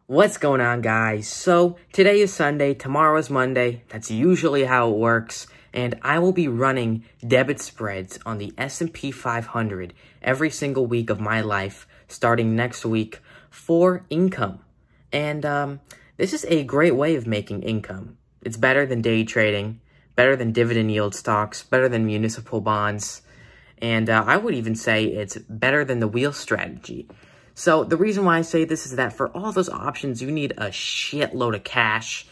What's going on, guys? So, today is Sunday, tomorrow is Monday. That's usually how it works. And I will be running debit spreads on the S&P 500 every single week of my life, starting next week, for income. And this is a great way of making income. It's better than day trading, better than dividend yield stocks, better than municipal bonds. And I would even say it's better than the wheel strategy. So the reason why I say this is that for all those options, you need a shitload of cash.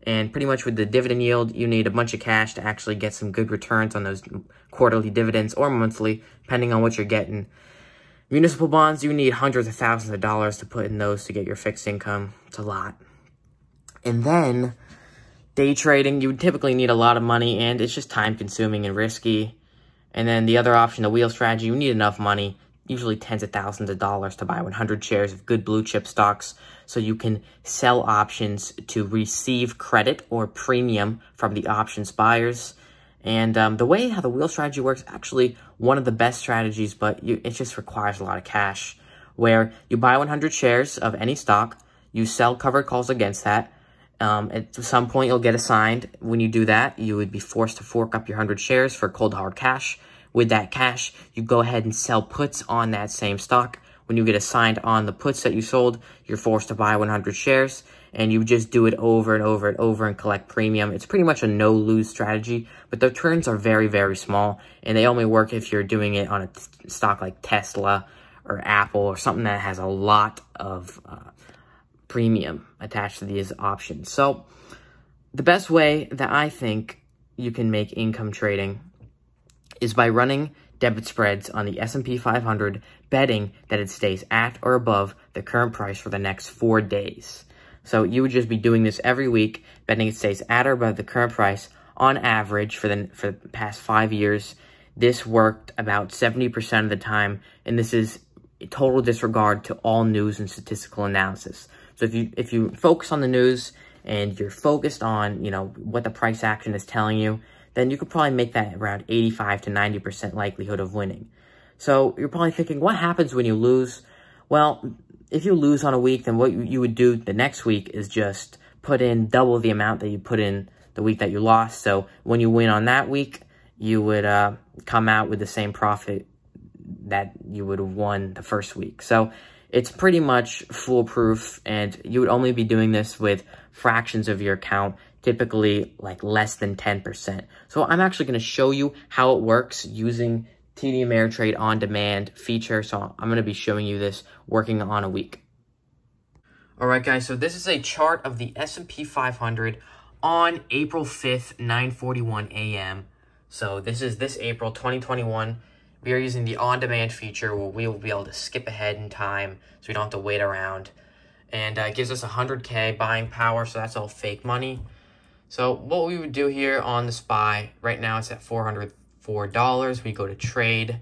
And pretty much with the dividend yield, you need a bunch of cash to actually get some good returns on those quarterly dividends or monthly, depending on what you're getting. Municipal bonds, you need hundreds of thousands of dollars to put in those to get your fixed income. It's a lot. And then day trading, you typically need a lot of money, and it's just time consuming and risky. And then the other option, the wheel strategy, you need enough money, usually tens of thousands of dollars, to buy 100 shares of good blue chip stocks so you can sell options to receive credit or premium from the options buyers. And the way how the wheel strategy works, actually one of the best strategies, but it just requires a lot of cash, where you buy 100 shares of any stock, you sell covered calls against that. At some point, you'll get assigned. When you do that, you would be forced to fork up your 100 shares for cold hard cash. With that cash, you go ahead and sell puts on that same stock. When you get assigned on the puts that you sold, you're forced to buy 100 shares, and you just do it over and over and over and collect premium. It's pretty much a no-lose strategy, but the returns are very, very small, and they only work if you're doing it on a stock like Tesla or Apple or something that has a lot of premium attached to these options. So the best way that I think you can make income trading is by running debit spreads on the S&P 500, betting that it stays at or above the current price for the next 4 days. So you would just be doing this every week, betting it stays at or above the current price on average for the past 5 years. This worked about 70% of the time, and this is total disregard to all news and statistical analysis. So if you focus on the news and you're focused on, what the price action is telling you, then you could probably make that around 85 to 90% likelihood of winning. So you're probably thinking, what happens when you lose? Well, if you lose on a week, then what you would do the next week is just put in double the amount that you put in the week that you lost. So when you win on that week, you would come out with the same profit that you would have won the first week. So it's pretty much foolproof, and you would only be doing this with fractions of your account, typically like less than 10%. So I'm actually going to show you how it works using TD Ameritrade On Demand feature. So I'm going to be showing you this working on a week. All right, guys, so this is a chart of the S&P 500 on April 5th, 9:41 a.m. So this is this April 2021. We are using the on-demand feature where we will be able to skip ahead in time so we don't have to wait around. And it gives us 100K buying power, so that's all fake money. So what we would do here on the SPY, right now it's at $404. We go to trade.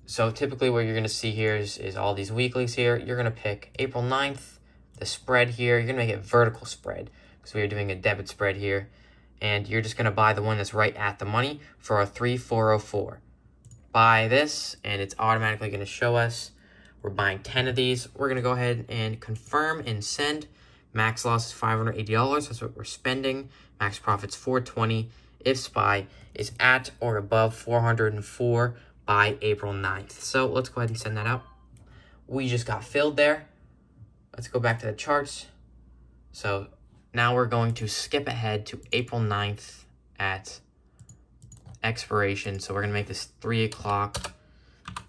So typically what you're going to see here is all these weeklies here. You're going to pick April 9th, the spread here. You're going to make it vertical spread because we are doing a debit spread here. And you're just going to buy the one that's right at the money for a 3,404. Buy this, and it's automatically going to show us we're buying 10 of these. We're going to go ahead and confirm and send. Max loss is $580. That's what we're spending. Max profit's $420 if SPY is at or above 404 by April 9th. So let's go ahead and send that out. We just got filled there. Let's go back to the charts. So now we're going to skip ahead to April 9th at expiration. So we're going to make this 3 o'clock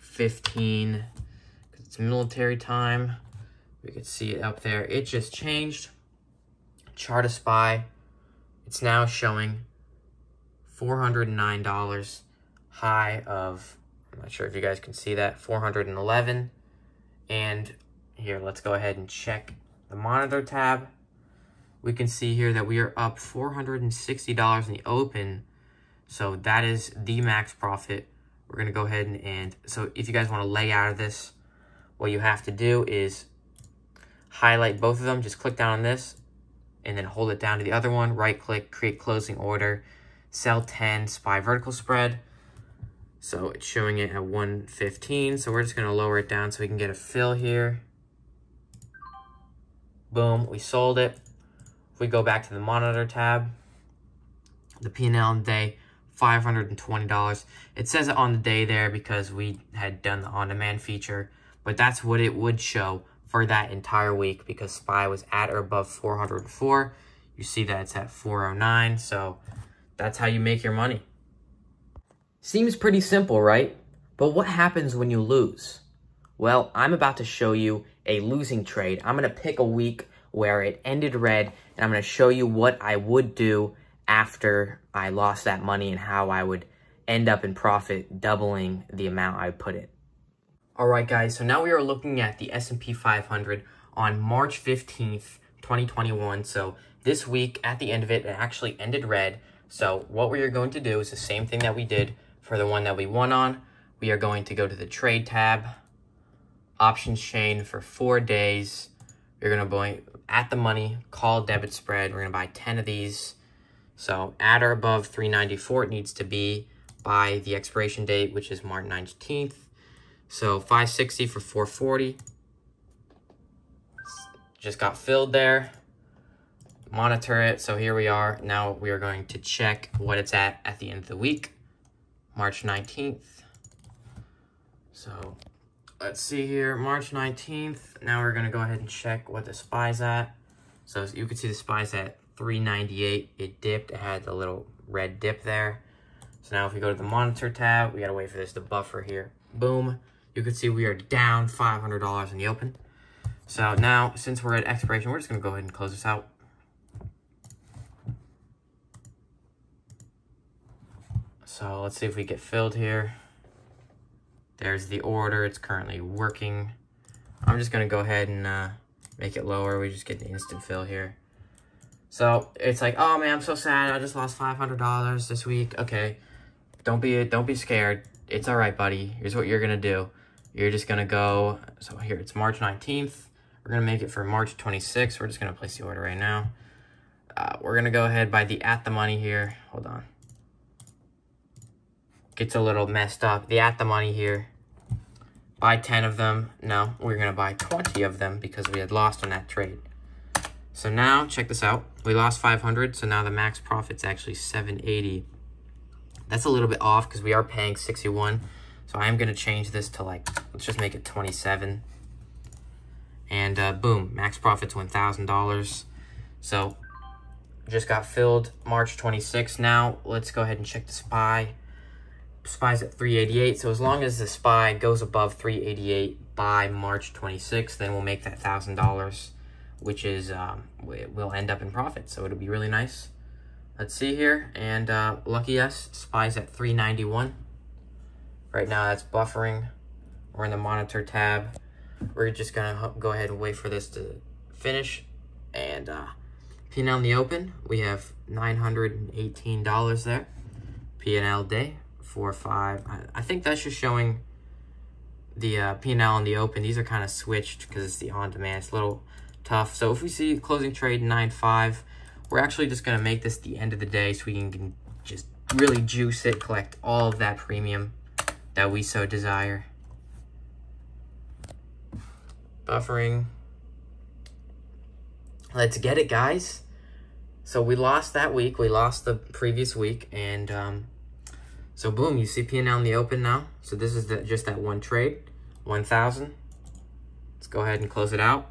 15 because it's military time. We could see it up there. It just changed. Chart of SPY. It's now showing $409. High of, I'm not sure if you guys can see that, 411. And here, let's go ahead and check the monitor tab. We can see here that we are up $460 in the open. So that is the max profit. We're going to go ahead and so if you guys want to lay out of this, what you have to do is highlight both of them. Just click down on this and then hold it down to the other one. Right click, create closing order, sell 10, SPY vertical spread. So it's showing it at 115. So we're just going to lower it down so we can get a fill here. Boom, we sold it. If we go back to the monitor tab, the P&L on the day, $520. It says it on the day there because we had done the on-demand feature, but that's what it would show for that entire week because SPY was at or above 404. You see that it's at 409, so that's how you make your money. Seems pretty simple, right? But what happens when you lose? Well, I'm about to show you a losing trade. I'm going to pick a week where it ended red, and I'm going to show you what I would do after I lost that money and how I would end up in profit, doubling the amount I put in. Alright guys, so now we are looking at the S&P 500 on March 15th, 2021. So this week, at the end of it, it actually ended red. So what we are going to do is the same thing that we did for the one that we won on. We are going to go to the trade tab, options chain for 4 days. We're going to buy at the money, call debit spread. We're going to buy 10 of these. So at or above 394, it needs to be by the expiration date, which is March 19th. So 560 for 440. Just got filled there. Monitor it. So here we are. Now we are going to check what it's at the end of the week, March 19th. So let's see here, March 19th. Now we're going to go ahead and check what the SPY's at. So as you can see the SPY's at 398. It dipped. It had the little red dip there. So now if we go to the monitor tab, we got to wait for this to buffer here. Boom. You can see we are down $500 in the open. So now, since we're at expiration, we're just going to go ahead and close this out. So let's see if we get filled here. There's the order. It's currently working. I'm just going to go ahead and make it lower. We just get an instant fill here. So it's like, oh man, I'm so sad. I just lost $500 this week. Okay, don't be scared. It's all right, buddy. Here's what you're gonna do. You're just gonna go. So here it's March 19th. We're gonna make it for March 26th. We're just gonna place the order right now. We're gonna go ahead by the at the money here. Hold on. Gets a little messed up. The at the money here. Buy 10 of them. No, we're gonna buy 20 of them because we had lost on that trade. So now, check this out. We lost 500, so now the max profit's actually 780. That's a little bit off because we are paying 61. So I am going to change this to like, let's just make it 27. And boom, max profit's $1,000. So just got filled March 26th. Now let's go ahead and check the SPY. SPY's at 388. So as long as the SPY goes above 388 by March 26th, then we'll make that $1,000. Which is, we'll end up in profit. So it'll be really nice. Let's see here. And lucky us, SPY's at 391. Right now that's buffering. We're in the monitor tab. We're just going to go ahead and wait for this to finish. And P&L in the open, we have $918 there. P&L day, 4-5. I think that's just showing the P&L in the open. These are kind of switched because it's the on-demand. It's a little tough. So if we see closing trade 9.5, we're actually just going to make this the end of the day so we can just really juice it, collect all of that premium that we so desire. Buffering. Let's get it, guys. So we lost that week. We lost the previous week. And so boom, you see P&L in the open now. So this is just that one trade, 1,000. Let's go ahead and close it out.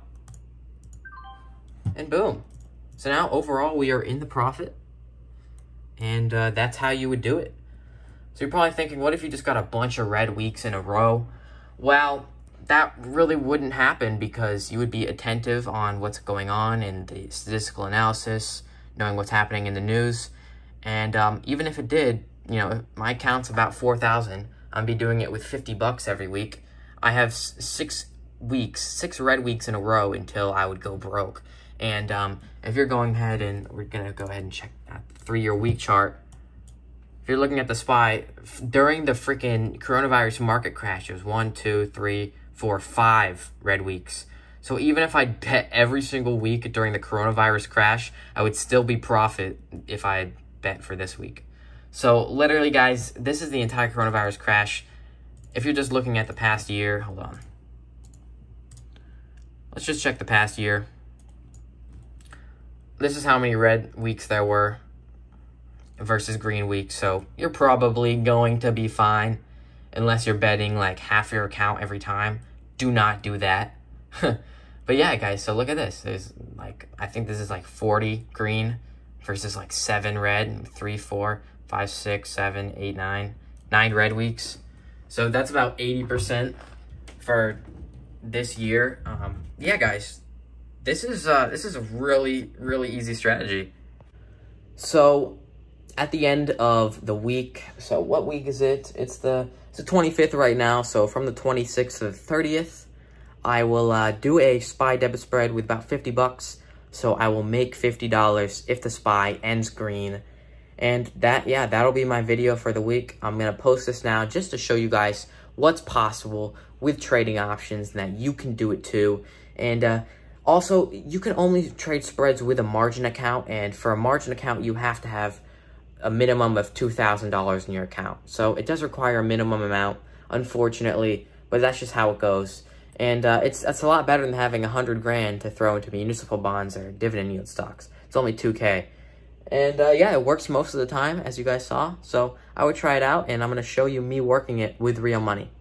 And boom. So now overall we are in the profit. And that's how you would do it. So you're probably thinking, what if you just got a bunch of red weeks in a row? Well, that really wouldn't happen because you would be attentive on what's going on in the statistical analysis, knowing what's happening in the news. And even if it did, you know, my account's about 4,000. I'd be doing it with $50 every week. I have 6 red weeks in a row until I would go broke. And if you're going ahead and we're going to go ahead and check that 3-year week chart. If you're looking at the SPY, during the freaking coronavirus market crash, it was 1, 2, 3, 4, 5 red weeks. So even if I bet every single week during the coronavirus crash, I would still be profit if I had bet for this week. So literally, guys, this is the entire coronavirus crash. If you're just looking at the past year, hold on. Let's just check the past year. this is how many red weeks there were versus green weeks. So you're probably going to be fine unless you're betting like half your account every time. Do not do that. But yeah, guys, so look at this. There's like, I think this is like 40 green versus like 7 red, 3, 4, 5, 6, 7, 8, 9 red weeks. So that's about 80% for this year. Yeah, guys, this is a really, really easy strategy. So at the end of the week, so what week is it? It's the 25th right now. So from the 26th to the 30th, I will do a SPY debit spread with about 50 bucks. So I will make $50 if the SPY ends green. And that'll be my video for the week. I'm going to post this now just to show you guys what's possible with trading options and that you can do it too. And also, you can only trade spreads with a margin account. And for a margin account, you have to have a minimum of $2,000 in your account. So it does require a minimum amount, unfortunately, but that's just how it goes. And it's a lot better than having 100 grand to throw into municipal bonds or dividend yield stocks. It's only 2K. And yeah, it works most of the time, as you guys saw. So I would try it out, and I'm going to show you me working it with real money.